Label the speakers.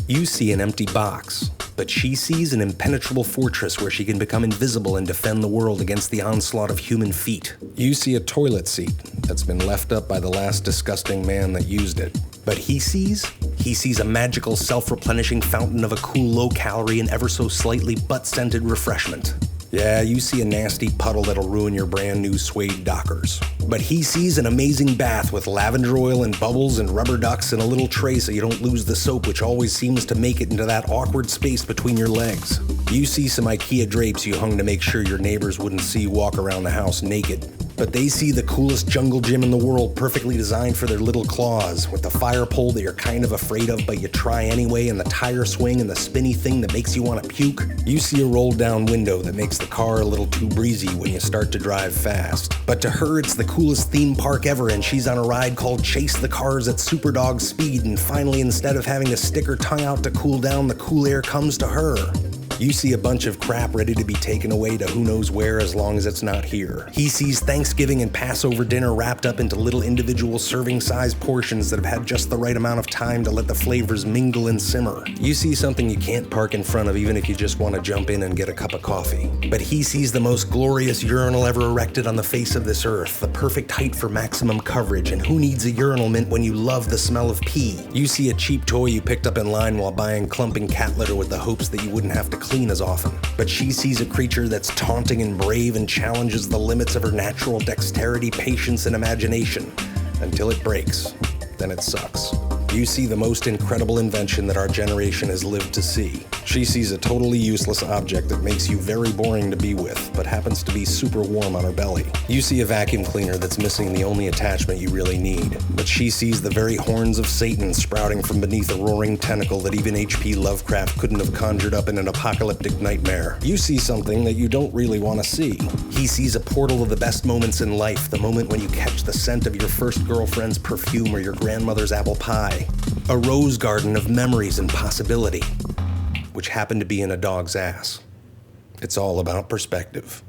Speaker 1: You see an empty box, but she sees an impenetrable fortress where she can become invisible and defend the world against the onslaught of human feet. You see a toilet seat that's been left up by the last disgusting man that used it. But he sees a magical self-replenishing fountain of a cool, low-calorie and ever so slightly butt-scented refreshment. Yeah, you see a nasty puddle that'll ruin your brand new suede Dockers. But he sees an amazing bath with lavender oil and bubbles and rubber ducks and a little tray so you don't lose the soap, which always seems to make it into that awkward space between your legs. You see some IKEA drapes you hung to make sure your neighbors wouldn't see you walk around the house naked. But they see the coolest jungle gym in the world, perfectly designed for their little claws, with the fire pole that you're kind of afraid of but you try anyway, and the tire swing and the spinny thing that makes you want to puke. You see a rolled down window that makes the car a little too breezy when you start to drive fast. But to her it's the coolest theme park ever, and she's on a ride called Chase the Cars at Superdog speed, and finally, instead of having to stick her tongue out to cool down, the cool air comes to her. You see a bunch of crap ready to be taken away to who knows where as long as it's not here. He sees Thanksgiving and Passover dinner wrapped up into little individual serving-sized portions that have had just the right amount of time to let the flavors mingle and simmer. You see something you can't park in front of even if you just want to jump in and get a cup of coffee. But he sees the most glorious urinal ever erected on the face of this earth, the perfect height for maximum coverage, and who needs a urinal mint when you love the smell of pee? You see a cheap toy you picked up in line while buying clumping cat litter with the hopes that you wouldn't have to clean as often. But she sees a creature that's taunting and brave and challenges the limits of her natural dexterity, patience, and imagination until it breaks. Then it sucks. You see the most incredible invention that our generation has lived to see. She sees a totally useless object that makes you very boring to be with, but happens to be super warm on her belly. You see a vacuum cleaner that's missing the only attachment you really need, but she sees the very horns of Satan sprouting from beneath a roaring tentacle that even H.P. Lovecraft couldn't have conjured up in an apocalyptic nightmare. You see something that you don't really want to see. He sees a portal of the best moments in life, the moment when you catch the scent of your first girlfriend's perfume or your grandmother's apple pie. A rose garden of memories and possibility, which happened to be in a dog's ass. It's all about perspective.